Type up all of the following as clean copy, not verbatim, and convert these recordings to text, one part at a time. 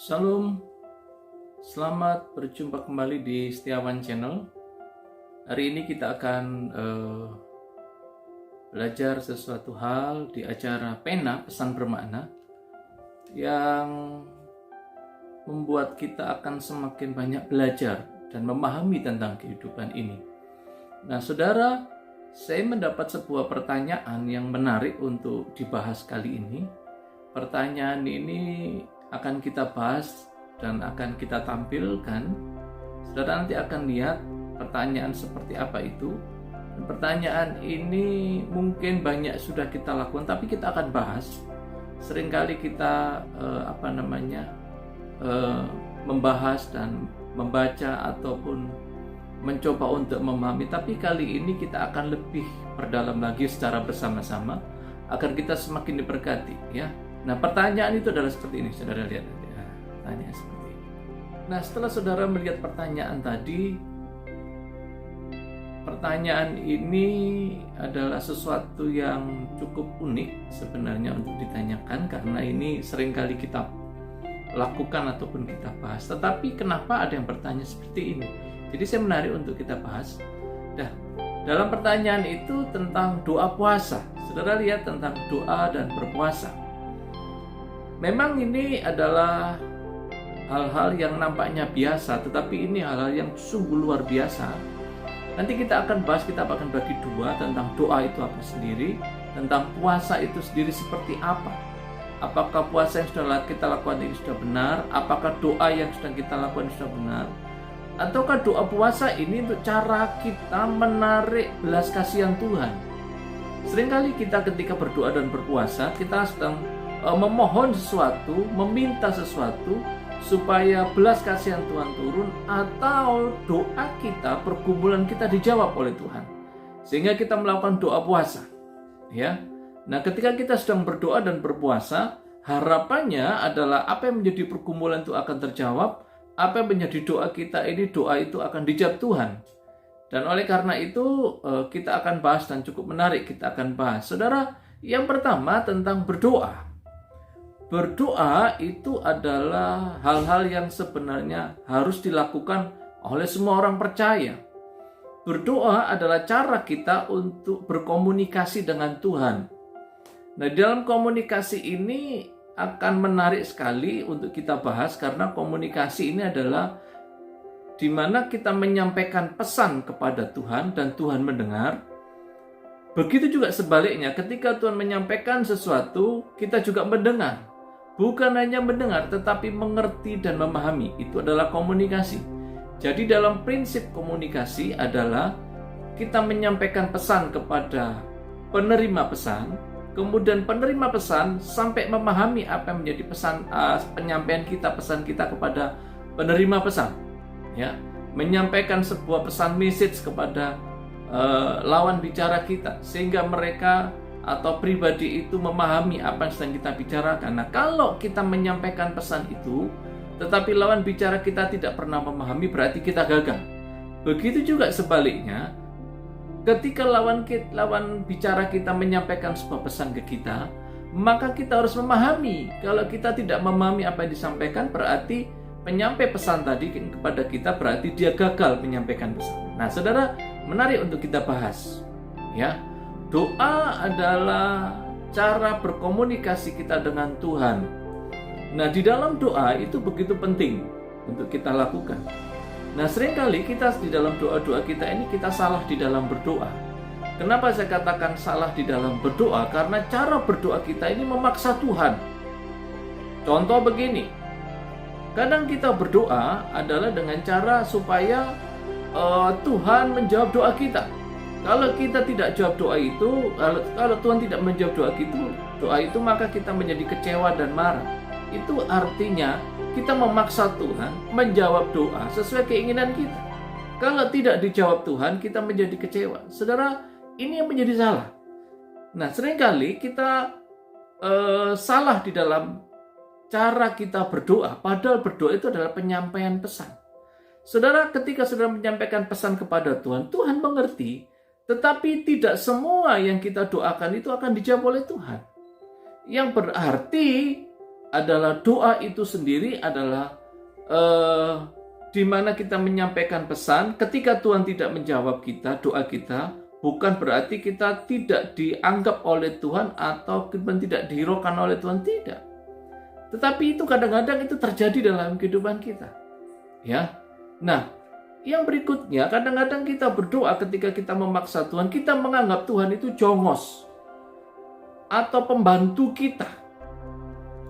Salam, selamat berjumpa kembali di Setiawan Channel. Hari ini kita akan belajar sesuatu hal di acara Pena Pesan Bermakna yang membuat kita akan semakin banyak belajar dan memahami tentang kehidupan ini. Nah, saudara, saya mendapat sebuah pertanyaan yang menarik untuk dibahas kali ini. Pertanyaan ini akan kita bahas dan akan kita tampilkan. Saudara nanti akan lihat pertanyaan seperti apa itu. Dan pertanyaan ini mungkin banyak sudah kita lakukan, tapi kita akan bahas. Seringkali kita membahas dan membaca ataupun mencoba untuk memahami, tapi kali ini kita akan lebih perdalam lagi secara bersama-sama agar kita semakin diberkati, ya. Nah, pertanyaan itu adalah seperti ini, saudara lihat nanti. Pertanyaan seperti ini. Nah, setelah saudara melihat pertanyaan tadi, pertanyaan ini adalah sesuatu yang cukup unik sebenarnya untuk ditanyakan, karena ini seringkali kita lakukan ataupun kita bahas. Tetapi kenapa ada yang bertanya seperti ini? Jadi saya menarik untuk kita bahas. Nah, dalam pertanyaan itu tentang doa puasa. Saudara lihat tentang doa dan berpuasa. Memang ini adalah hal-hal yang nampaknya biasa, tetapi ini hal-hal yang sungguh luar biasa. Nanti kita akan bahas, kita akan bagi dua, tentang doa itu apa sendiri, tentang puasa itu sendiri seperti apa. Apakah puasa yang sudah kita lakukan ini sudah benar? Apakah doa yang sedang kita lakukan sudah benar? Ataukah doa puasa ini untuk cara kita menarik belas kasihan Tuhan? Seringkali kita ketika berdoa dan berpuasa, kita sedang memohon sesuatu, meminta sesuatu supaya belas kasihan Tuhan turun, atau doa kita, pergumulan kita dijawab oleh Tuhan, sehingga kita melakukan doa puasa, ya. Nah, ketika kita sedang berdoa dan berpuasa, harapannya adalah apa yang menjadi pergumulan itu akan terjawab, apa yang menjadi doa kita ini, doa itu akan dijawab Tuhan. Dan oleh karena itu kita akan bahas, dan cukup menarik kita akan bahas. Saudara, yang pertama tentang berdoa. Berdoa itu adalah hal-hal yang sebenarnya harus dilakukan oleh semua orang percaya. Berdoa adalah cara kita untuk berkomunikasi dengan Tuhan. Nah, dalam komunikasi ini akan menarik sekali untuk kita bahas, karena komunikasi ini adalah di mana kita menyampaikan pesan kepada Tuhan dan Tuhan mendengar. Begitu juga sebaliknya, ketika Tuhan menyampaikan sesuatu, kita juga mendengar. Bukan hanya mendengar, tetapi mengerti dan memahami. Itu adalah komunikasi. Jadi dalam prinsip komunikasi adalah kita menyampaikan pesan kepada penerima pesan, kemudian penerima pesan sampai memahami apa yang menjadi pesan, penyampaian kita, pesan kita kepada penerima pesan, ya. Menyampaikan sebuah pesan message kepada lawan bicara kita, sehingga mereka atau pribadi itu memahami apa yang sedang kita bicarakan. Nah, kalau kita menyampaikan pesan itu, tetapi lawan bicara kita tidak pernah memahami, berarti kita gagal. Begitu juga sebaliknya, ketika lawan bicara kita menyampaikan sebuah pesan ke kita, maka kita harus memahami. Kalau kita tidak memahami apa yang disampaikan, berarti penyampai pesan tadi kepada kita, berarti dia gagal menyampaikan pesan. Nah, saudara, menarik untuk kita bahas, ya. Doa adalah cara berkomunikasi kita dengan Tuhan. Nah, di dalam doa itu begitu penting untuk kita lakukan. Nah, seringkali kita di dalam doa-doa kita ini, kita salah di dalam berdoa. Kenapa saya katakan salah di dalam berdoa? Karena cara berdoa kita ini memaksa Tuhan. Contoh begini, kadang kita berdoa adalah dengan cara supaya Tuhan menjawab doa kita. Kalau kita tidak jawab doa itu, kalau Tuhan tidak menjawab doa itu, maka kita menjadi kecewa dan marah. Itu artinya kita memaksa Tuhan menjawab doa sesuai keinginan kita. Kalau tidak dijawab Tuhan, kita menjadi kecewa. Saudara, ini yang menjadi salah. Nah, seringkali kita salah di dalam cara kita berdoa, padahal berdoa itu adalah penyampaian pesan. Saudara, ketika saudara menyampaikan pesan kepada Tuhan, Tuhan mengerti. Tetapi tidak semua yang kita doakan itu akan dijawab oleh Tuhan. Yang berarti adalah doa itu sendiri adalah di mana kita menyampaikan pesan. Ketika Tuhan tidak menjawab kita, doa kita, bukan berarti kita tidak dianggap oleh Tuhan atau tidak dihiraukan oleh Tuhan, tidak. Tetapi itu kadang-kadang itu terjadi dalam kehidupan kita. Ya. Nah, yang berikutnya, kadang-kadang kita berdoa ketika kita memaksa Tuhan, kita menganggap Tuhan itu jongos atau pembantu kita.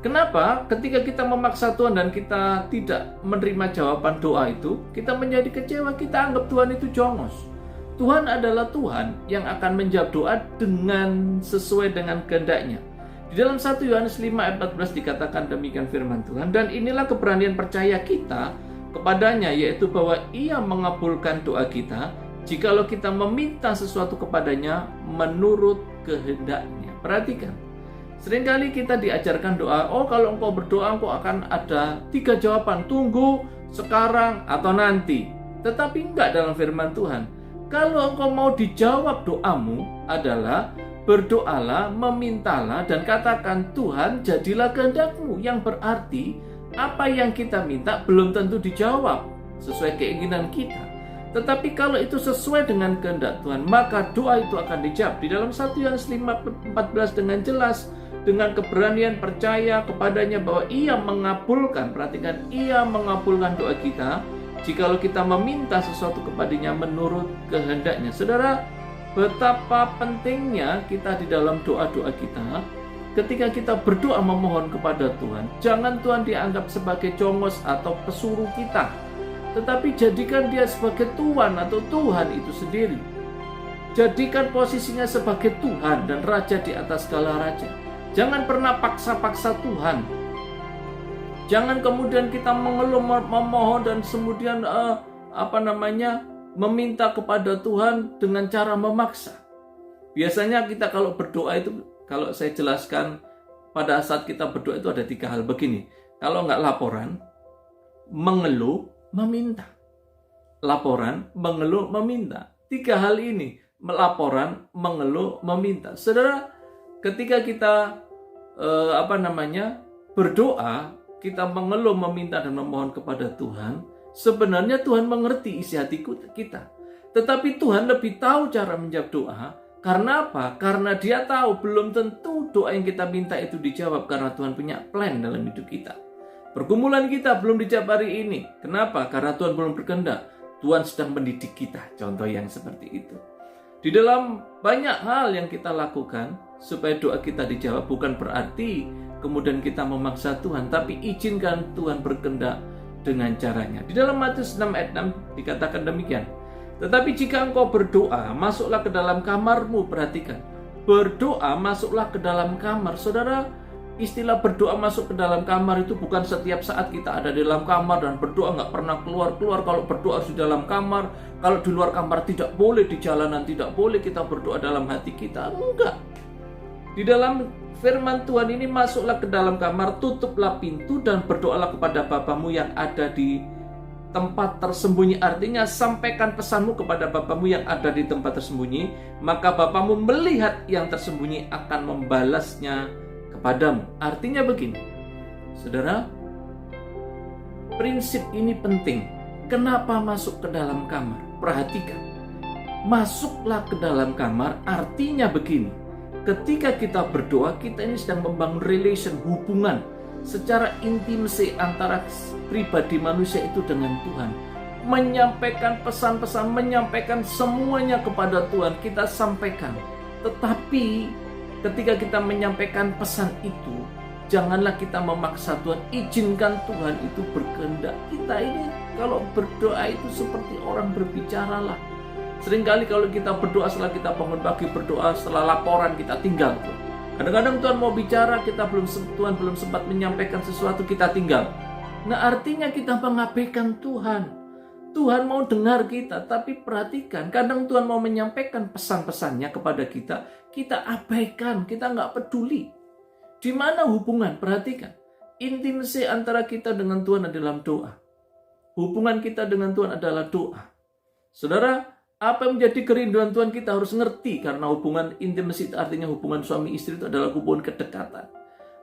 Kenapa? Ketika kita memaksa Tuhan dan kita tidak menerima jawaban doa itu, kita menjadi kecewa, kita anggap Tuhan itu jongos. Tuhan adalah Tuhan yang akan menjawab doa dengan sesuai dengan kehendaknya. Di dalam 1 Yohanes 5 ayat 14 dikatakan demikian firman Tuhan, dan inilah keberanian percaya kita kepadanya, yaitu bahwa Ia mengabulkan doa kita jikalau kita meminta sesuatu kepadanya menurut kehendaknya. Perhatikan, seringkali kita diajarkan doa, oh kalau engkau berdoa engkau akan ada 3 jawaban, tunggu, sekarang, atau nanti. Tetapi enggak dalam firman Tuhan. Kalau engkau mau dijawab doamu adalah berdoalah, memintalah, dan katakan Tuhan jadilah kehendakmu, yang berarti apa yang kita minta belum tentu dijawab sesuai keinginan kita. Tetapi kalau itu sesuai dengan kehendak Tuhan, maka doa itu akan dijawab. Di dalam 1 Yohanes 5:14 dengan jelas, dengan keberanian percaya kepadanya bahwa Ia mengabulkan, perhatikan, Ia mengabulkan doa kita jikalau kita meminta sesuatu kepadanya menurut kehendaknya. Saudara, betapa pentingnya kita di dalam doa-doa kita. Ketika kita berdoa memohon kepada Tuhan, jangan Tuhan dianggap sebagai jongos atau pesuruh kita, tetapi jadikan Dia sebagai Tuhan atau Tuhan itu sendiri. Jadikan posisinya sebagai Tuhan dan Raja di atas segala raja. Jangan pernah paksa-paksa Tuhan. Jangan kemudian kita mengeluh, memohon dan kemudian meminta kepada Tuhan dengan cara memaksa. Biasanya kita kalau berdoa itu, kalau saya jelaskan pada saat kita berdoa itu ada 3 hal begini. Kalau nggak laporan, mengeluh, meminta. Laporan, mengeluh, meminta. 3 hal ini, melaporan, mengeluh, meminta. Saudara, ketika kita berdoa, kita mengeluh, meminta dan memohon kepada Tuhan, sebenarnya Tuhan mengerti isi hati kita. Tetapi Tuhan lebih tahu cara menjawab doa. Karena apa? Karena Dia tahu belum tentu doa yang kita minta itu dijawab, karena Tuhan punya plan dalam hidup kita. Pergumulan kita belum dijawab hari ini. Kenapa? Karena Tuhan belum berkehendak. Tuhan sedang mendidik kita. Contoh yang seperti itu. Di dalam banyak hal yang kita lakukan supaya doa kita dijawab, bukan berarti kemudian kita memaksa Tuhan, tapi izinkan Tuhan berkehendak dengan caranya. Di dalam Matius 6 ayat 6 dikatakan demikian. Tetapi jika engkau berdoa, masuklah ke dalam kamarmu. Perhatikan, berdoa masuklah ke dalam kamar. Saudara, istilah berdoa masuk ke dalam kamar itu bukan setiap saat kita ada di dalam kamar dan berdoa nggak pernah keluar-keluar. Kalau berdoa harus di dalam kamar, kalau di luar kamar tidak boleh, di jalanan tidak boleh kita berdoa dalam hati kita. Enggak. Di dalam firman Tuhan ini, masuklah ke dalam kamar, tutuplah pintu dan berdoalah kepada Bapamu yang ada di tempat tersembunyi. Artinya, sampaikan pesanmu kepada Bapamu yang ada di tempat tersembunyi, maka Bapamu melihat yang tersembunyi akan membalasnya kepadamu. Artinya begini, saudara, prinsip ini penting. Kenapa masuk ke dalam kamar? Perhatikan, masuklah ke dalam kamar artinya begini. Ketika kita berdoa, kita ini sedang membangun hubungan secara intimasi antara pribadi manusia itu dengan Tuhan. Menyampaikan pesan-pesan, menyampaikan semuanya kepada Tuhan, kita sampaikan. Tetapi ketika kita menyampaikan pesan itu, janganlah kita memaksa Tuhan, izinkan Tuhan itu berkehendak. Kita ini kalau berdoa itu seperti orang berbicara lah. Seringkali kalau kita berdoa setelah kita bangun pagi, berdoa setelah laporan, kita tinggal tuh. Kadang-kadang Tuhan mau bicara, Tuhan belum sempat menyampaikan sesuatu, kita tinggal. Nah, artinya kita mengabaikan Tuhan. Tuhan mau dengar kita, tapi perhatikan, kadang Tuhan mau menyampaikan pesan-pesannya kepada kita, kita abaikan, kita nggak peduli. Di mana hubungan? Perhatikan, intimasi antara kita dengan Tuhan adalah doa. Hubungan kita dengan Tuhan adalah doa. Saudara, apa yang menjadi kerinduan Tuhan kita harus ngerti, karena hubungan intimasi artinya hubungan suami istri itu adalah hubungan kedekatan.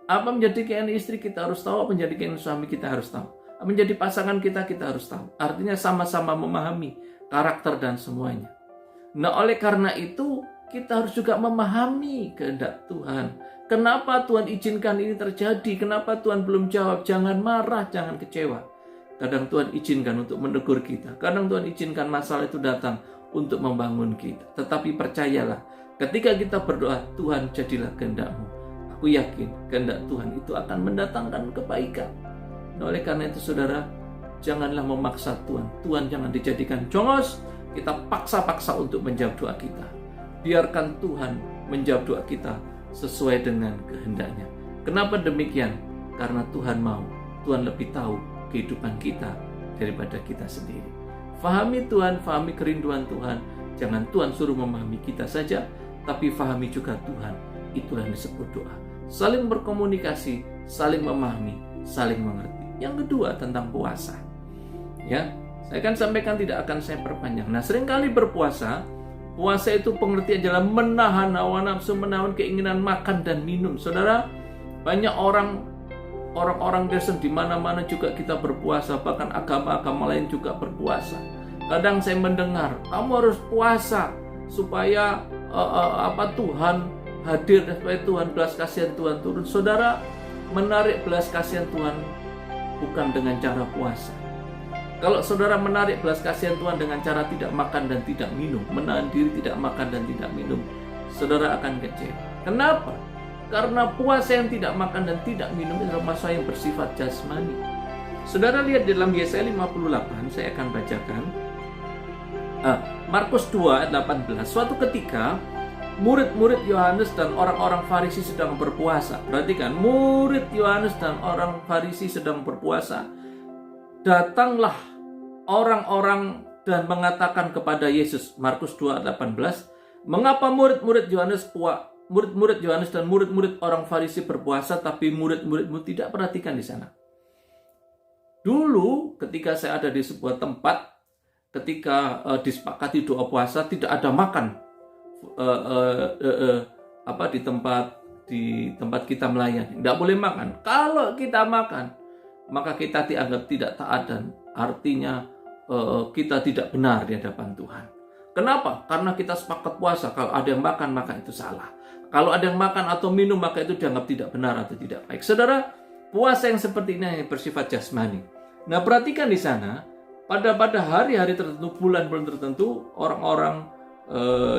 Apa menjadi keinginan istri kita harus tahu, apa menjadi keinginan suami kita harus tahu. Apa menjadi pasangan kita harus tahu. Artinya sama-sama memahami karakter dan semuanya. Nah, oleh karena itu kita harus juga memahami kehendak Tuhan. Kenapa Tuhan izinkan ini terjadi? Kenapa Tuhan belum jawab? Jangan marah, jangan kecewa. Kadang Tuhan izinkan untuk menegur kita. Kadang Tuhan izinkan masalah itu datang untuk membangun kita. Tetapi percayalah, ketika kita berdoa, Tuhan jadilah kehendak-Mu. Aku yakin kehendak Tuhan itu akan mendatangkan kebaikan. Nah, oleh karena itu saudara, janganlah memaksa Tuhan. Tuhan jangan dijadikan jongos. Kita paksa-paksa untuk menjawab doa kita. Biarkan Tuhan menjawab doa kita sesuai dengan kehendaknya. Kenapa demikian? Karena Tuhan mau. Tuhan lebih tahu kehidupan kita daripada kita sendiri. Fahami Tuhan, fahami kerinduan Tuhan. Jangan Tuhan suruh memahami kita saja, tapi fahami juga Tuhan. Itulah yang disebut doa. Saling berkomunikasi, saling memahami, saling mengerti. Yang kedua tentang puasa. Ya, saya akan sampaikan, tidak akan saya perpanjang. Nah, seringkali berpuasa, puasa itu pengertian adalah menahan hawa nafsu, menahan keinginan makan dan minum. Saudara, banyak orang-orang Kristen di mana-mana juga kita berpuasa, bahkan agama-agama lain juga berpuasa. Kadang saya mendengar, kamu harus puasa supaya Tuhan hadir, supaya Tuhan belas kasihan Tuhan turun. Saudara, menarik belas kasihan Tuhan bukan dengan cara puasa. Kalau saudara menarik belas kasihan Tuhan dengan cara tidak makan dan tidak minum, menahan diri tidak makan dan tidak minum, saudara akan kecewa. Kenapa? Karena puasa yang tidak makan dan tidak minum adalah masa yang bersifat jasmani. Saudara lihat dalam Yesaya 58, saya akan bacakan. Markus 2 ayat 18. Suatu ketika murid-murid Yohanes dan orang-orang Farisi sedang berpuasa. Perhatikan, murid Yohanes dan orang Farisi sedang berpuasa. Datanglah orang-orang dan mengatakan kepada Yesus, Markus 2:18, mengapa murid-murid Yohanes dan murid-murid orang Farisi berpuasa, tapi murid-muridmu tidak? Perhatikan di sana. Dulu ketika saya ada di sebuah tempat, ketika disepakati doa puasa, tidak ada makan di tempat kita melayani. Tidak boleh makan. Kalau kita makan, maka kita dianggap tidak taat dan artinya kita tidak benar di hadapan Tuhan. Kenapa? Karena kita sepakat puasa. Kalau ada yang makan, maka itu salah. Kalau ada yang makan atau minum, maka itu dianggap tidak benar atau tidak baik. Saudara, puasa yang seperti ini yang bersifat jasmani. Nah, perhatikan di sana, pada hari-hari tertentu, bulan-bulan tertentu, orang-orang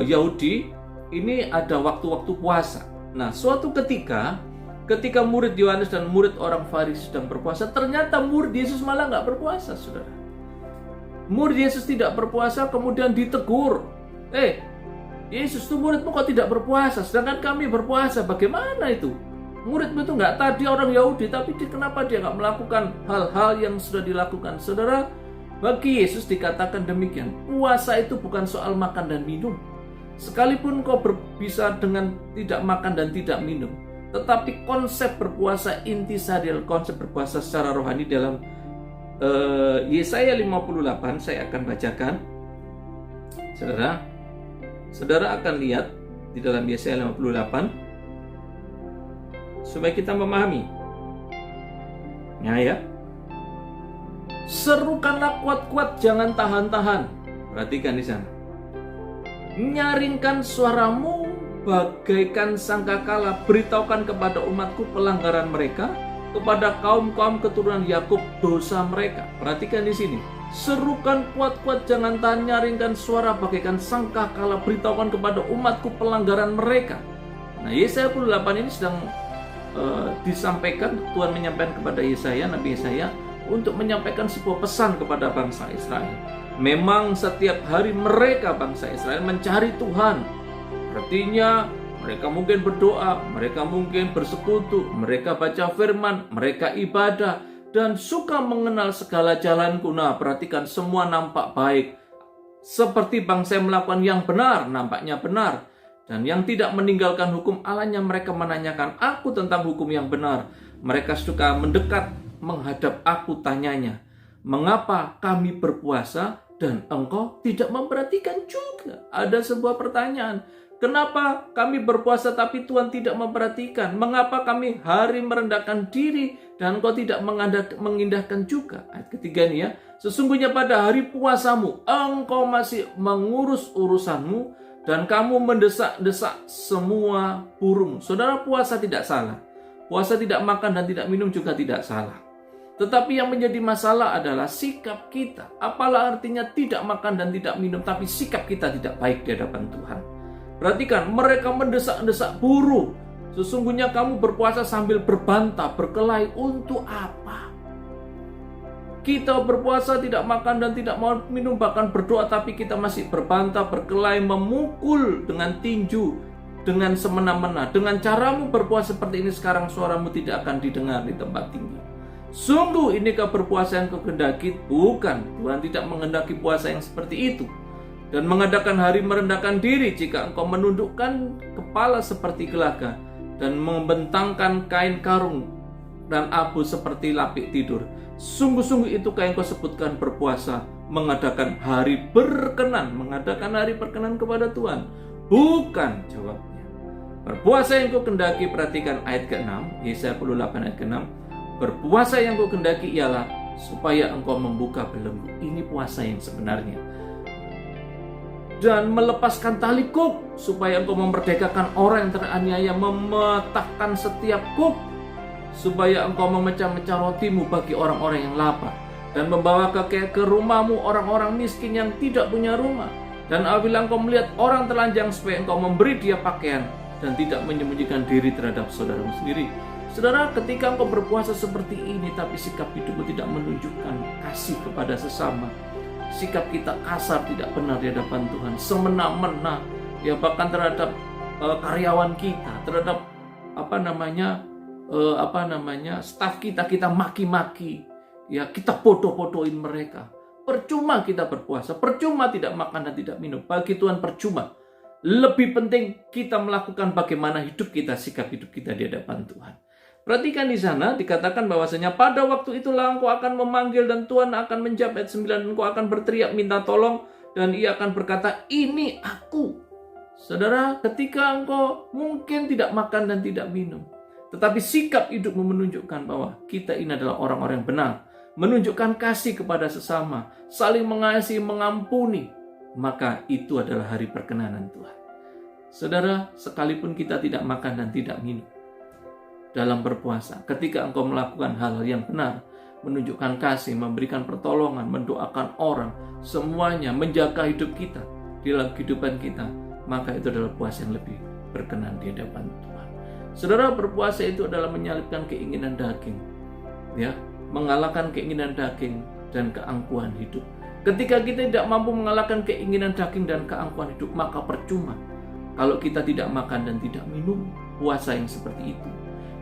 Yahudi ini ada waktu-waktu puasa. Nah, suatu ketika murid Yohanes dan murid orang Farisi sedang berpuasa, ternyata murid Yesus malah nggak berpuasa, saudara. Murid Yesus tidak berpuasa, kemudian ditegur. Yesus tuh muridmu kok tidak berpuasa, sedangkan kami berpuasa. Bagaimana itu? Muridmu itu nggak tadi orang Yahudi, tapi kenapa dia nggak melakukan hal-hal yang sudah dilakukan? Saudara, bagi Yesus dikatakan demikian. Puasa itu bukan soal makan dan minum. Sekalipun kau bisa dengan tidak makan dan tidak minum, tetapi konsep berpuasa intisarial, konsep berpuasa secara rohani dalam Yesaya 58 saya akan bacakan. Saudara akan lihat di dalam Yesaya 58 supaya kita memahami. Ya. Serukanlah kuat-kuat, jangan tahan-tahan. Perhatikan di sana. Nyaringkan suaramu bagaikan sangkakala, beritahukan kepada umatku pelanggaran mereka, kepada kaum-kaum keturunan Yakub dosa mereka. Perhatikan di sini. Serukan kuat-kuat, jangan tahan, nyaringkan suara bagaikan sangkakala, beritahukan kepada umatku pelanggaran mereka. Nah, Yesaya 58 ini sedang disampaikan, Tuhan menyampaikan kepada Yesaya, Nabi Yesaya, untuk menyampaikan sebuah pesan kepada bangsa Israel. Memang setiap hari mereka, bangsa Israel, mencari Tuhan. Artinya mereka mungkin berdoa, mereka mungkin bersekutu, mereka baca firman, mereka ibadah, dan suka mengenal segala jalanku. Nah, perhatikan, semua nampak baik. Seperti bangsa yang melakukan yang benar, nampaknya benar. Dan yang tidak meninggalkan hukum Allahnya, mereka menanyakan aku tentang hukum yang benar. Mereka suka mendekat, menghadap aku, tanyanya, mengapa kami berpuasa dan engkau tidak memperhatikan juga? Ada sebuah pertanyaan. Kenapa kami berpuasa tapi Tuhan tidak memperhatikan? Mengapa kami hari merendahkan diri dan Engkau tidak mengindahkan juga? Ayat ketiga nih ya. Sesungguhnya pada hari puasamu Engkau masih mengurus urusanmu dan kamu mendesak-desak semua burung. Saudara, puasa tidak salah. Puasa tidak makan dan tidak minum juga tidak salah. Tetapi yang menjadi masalah adalah sikap kita. Apalah artinya tidak makan dan tidak minum, tapi sikap kita tidak baik di hadapan Tuhan. Perhatikan, mereka mendesak-desak buruh. Sesungguhnya kamu berpuasa sambil berbantah, berkelahi untuk apa? Kita berpuasa tidak makan dan tidak mau minum, bahkan berdoa, tapi kita masih berbantah, berkelahi, memukul dengan tinju, dengan semena-mena. Dengan caramu berpuasa seperti ini sekarang, suaramu tidak akan didengar di tempat tinggi. Sungguh inikah berpuasa yang kau kehendaki? Bukan, Tuhan tidak menghendaki puasa yang seperti itu. Dan mengadakan hari merendahkan diri jika engkau menundukkan kepala seperti gelaga dan membentangkan kain karung dan abu seperti lapik tidur. Sungguh-sungguh itukah yang kau sebutkan berpuasa, mengadakan hari berkenan kepada Tuhan? Bukan, jawabnya. Berpuasa yang kau kehendaki, perhatikan ayat ke-6, Yesaya 48 ayat ke-6. Berpuasa yang kau kehendaki ialah supaya engkau membuka belenggu. Ini puasa yang sebenarnya. Dan melepaskan tali kuk, supaya engkau memerdekakan orang yang teraniaya, mematahkan setiap kuk, supaya engkau memecah-mecah rotimu bagi orang-orang yang lapar, dan membawa ke rumahmu orang-orang miskin yang tidak punya rumah. Dan apabila engkau melihat orang telanjang, supaya engkau memberi dia pakaian, dan tidak menyembunyikan diri terhadap saudaramu sendiri. Saudara, ketika engkau berpuasa seperti ini, tapi sikap hidupmu tidak menunjukkan kasih kepada sesama, sikap kita kasar, tidak benar di hadapan Tuhan, semena-mena, ya bahkan terhadap karyawan kita, terhadap staf kita maki-maki, ya kita bodoh-bodohin mereka. Percuma kita berpuasa, percuma tidak makan dan tidak minum. Bagi Tuhan percuma. Lebih penting kita melakukan bagaimana hidup kita, sikap hidup kita di hadapan Tuhan. Perhatikan di sana dikatakan bahwasanya pada waktu itulah engkau akan memanggil dan Tuhan akan menjawab. Ayat 9, engkau akan berteriak minta tolong dan ia akan berkata, ini aku. Saudara, ketika engkau mungkin tidak makan dan tidak minum, tetapi sikap hidupmu menunjukkan bahwa kita ini adalah orang-orang yang benar, menunjukkan kasih kepada sesama, saling mengasihi, mengampuni, maka itu adalah hari perkenanan Tuhan. Saudara, sekalipun kita tidak makan dan tidak minum dalam berpuasa, ketika engkau melakukan hal yang benar, menunjukkan kasih, memberikan pertolongan, mendoakan orang, semuanya menjaga hidup kita, di dalam kehidupan kita, maka itu adalah puasa yang lebih berkenan di hadapan Tuhan. Saudara, berpuasa itu adalah menyalipkan keinginan daging, ya, mengalahkan keinginan daging dan keangkuhan hidup. Ketika kita tidak mampu mengalahkan keinginan daging dan keangkuhan hidup, maka percuma kalau kita tidak makan dan tidak minum puasa yang seperti itu.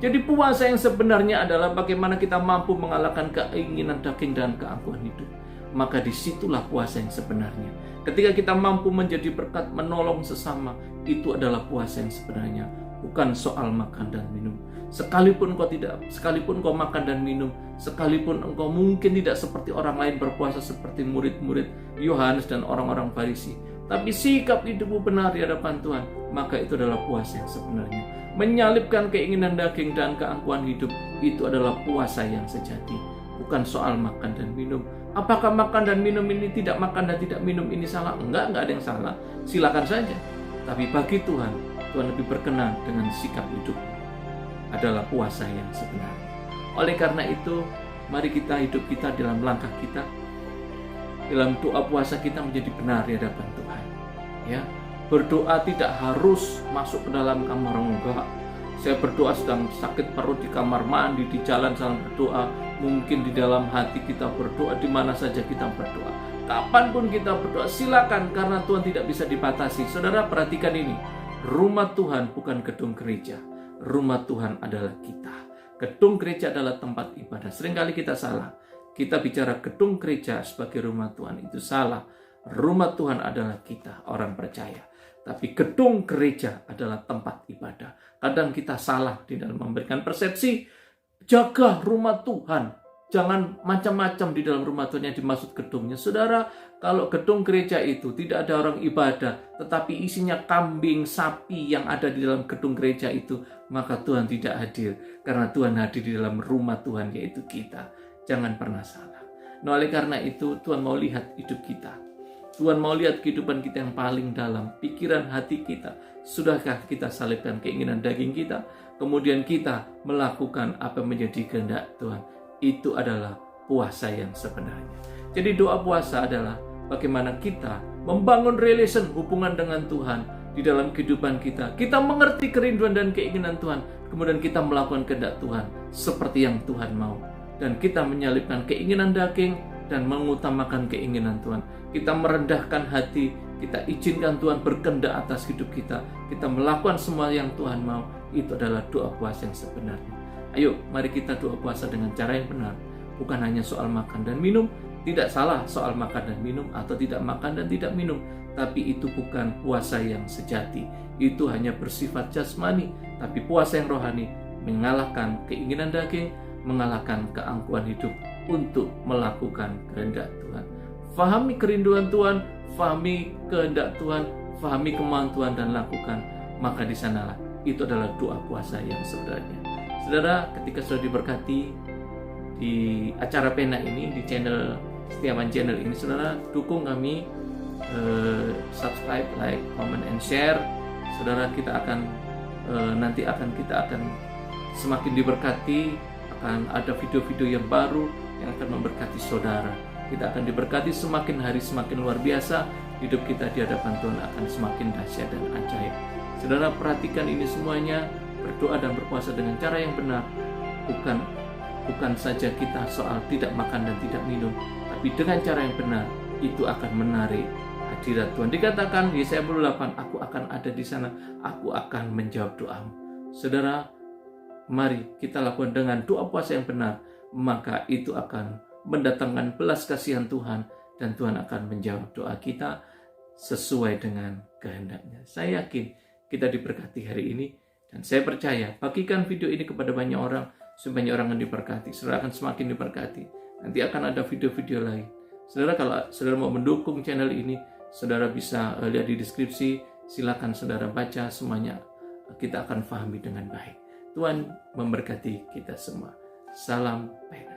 Jadi puasa yang sebenarnya adalah bagaimana kita mampu mengalahkan keinginan daging dan keangkuhan hidup. Maka disitulah puasa yang sebenarnya. Ketika kita mampu menjadi berkat, menolong sesama, itu adalah puasa yang sebenarnya. Bukan soal makan dan minum. Sekalipun kau makan dan minum, sekalipun engkau mungkin tidak seperti orang lain berpuasa seperti murid-murid Yohanes dan orang-orang Farisi, tapi sikap hidupmu benar di hadapan Tuhan, maka itu adalah puasa yang sebenarnya. Menyalipkan keinginan daging dan keangkuhan hidup, itu adalah puasa yang sejati. Bukan soal makan dan minum. Apakah makan dan minum ini, tidak makan dan tidak minum ini salah? Enggak ada yang salah. Silakan saja. Tapi bagi Tuhan, Tuhan lebih berkenan dengan sikap hidup adalah puasa yang sebenarnya. Oleh karena itu, mari hidup kita dalam langkah kita, dalam doa puasa kita menjadi benar di hadapan Tuhan. Ya, berdoa tidak harus masuk ke dalam kamar, enggak. Saya berdoa sedang sakit perut di kamar mandi, di jalan sedang berdoa, mungkin di dalam hati kita berdoa, di mana saja kita berdoa. Kapanpun kita berdoa, silakan, karena Tuhan tidak bisa dibatasi. Saudara, perhatikan ini. Rumah Tuhan bukan gedung gereja. Rumah Tuhan adalah kita. Gedung gereja adalah tempat ibadah. Seringkali kita salah. Kita bicara gedung gereja sebagai rumah Tuhan, itu salah. Rumah Tuhan adalah kita, orang percaya. Tapi gedung gereja adalah tempat ibadah. Kadang kita salah di dalam memberikan persepsi. Jaga rumah Tuhan. Jangan macam-macam di dalam rumah Tuhan yang dimaksud gedungnya. Saudara, kalau gedung gereja itu tidak ada orang ibadah, tetapi isinya kambing, sapi yang ada di dalam gedung gereja itu, maka Tuhan tidak hadir. Karena Tuhan hadir di dalam rumah Tuhan, yaitu kita. Jangan pernah salah. Nah, oleh karena itu, Tuhan mau lihat hidup kita. Tuhan mau lihat kehidupan kita yang paling dalam, pikiran hati kita. Sudahkah kita salibkan keinginan daging kita? Kemudian kita melakukan apa yang menjadi kehendak Tuhan. Itu adalah puasa yang sebenarnya. Jadi doa puasa adalah bagaimana kita membangun relation, hubungan dengan Tuhan di dalam kehidupan kita. Kita mengerti kerinduan dan keinginan Tuhan. Kemudian kita melakukan kehendak Tuhan seperti yang Tuhan mau. Dan kita menyalibkan keinginan daging dan mengutamakan keinginan Tuhan. Kita merendahkan hati, kita izinkan Tuhan berkehendak atas hidup kita. Kita melakukan semua yang Tuhan mau. Itu adalah doa puasa yang sebenarnya. Ayo, mari kita doa puasa dengan cara yang benar. Bukan hanya soal makan dan minum. Tidak salah soal makan dan minum atau tidak makan dan tidak minum. Tapi itu bukan puasa yang sejati. Itu hanya bersifat jasmani. Tapi puasa yang rohani mengalahkan keinginan daging, mengalahkan keangkuhan hidup untuk melakukan kehendak Tuhan. Fahami kerinduan Tuhan, fahami kehendak Tuhan, fahami kemauan Tuhan dan lakukan. Maka di sanalah itu adalah doa puasa yang sebenarnya. Saudara, ketika sudah diberkati di acara Pena ini, di channel Setiawan Channel ini, saudara dukung kami, subscribe, like, comment, and share. Saudara, kita akan kita akan semakin diberkati, akan ada video-video yang baru yang akan memberkati saudara. Kita akan diberkati semakin hari semakin luar biasa. Hidup kita di hadapan Tuhan akan semakin dahsyat dan ajaib. Saudara, perhatikan ini semuanya. Berdoa dan berpuasa dengan cara yang benar, bukan saja kita soal tidak makan dan tidak minum, tapi dengan cara yang benar itu akan menarik hadirat Tuhan. Dikatakan Yesaya 48, aku akan ada di sana, aku akan menjawab doamu. Saudara, mari kita lakukan dengan doa puasa yang benar, maka itu akan mendatangkan belas kasihan Tuhan dan Tuhan akan menjawab doa kita sesuai dengan kehendaknya. Saya yakin kita diberkati hari ini. Dan saya percaya, bagikan video ini kepada banyak orang, supaya banyak orang yang diberkati. Saudara akan semakin diberkati. Nanti akan ada video-video lain. Saudara, kalau saudara mau mendukung channel ini, saudara bisa lihat di deskripsi. Silakan saudara baca semuanya. Kita akan pahami dengan baik. Tuhan memberkati kita semua. Salam Pena.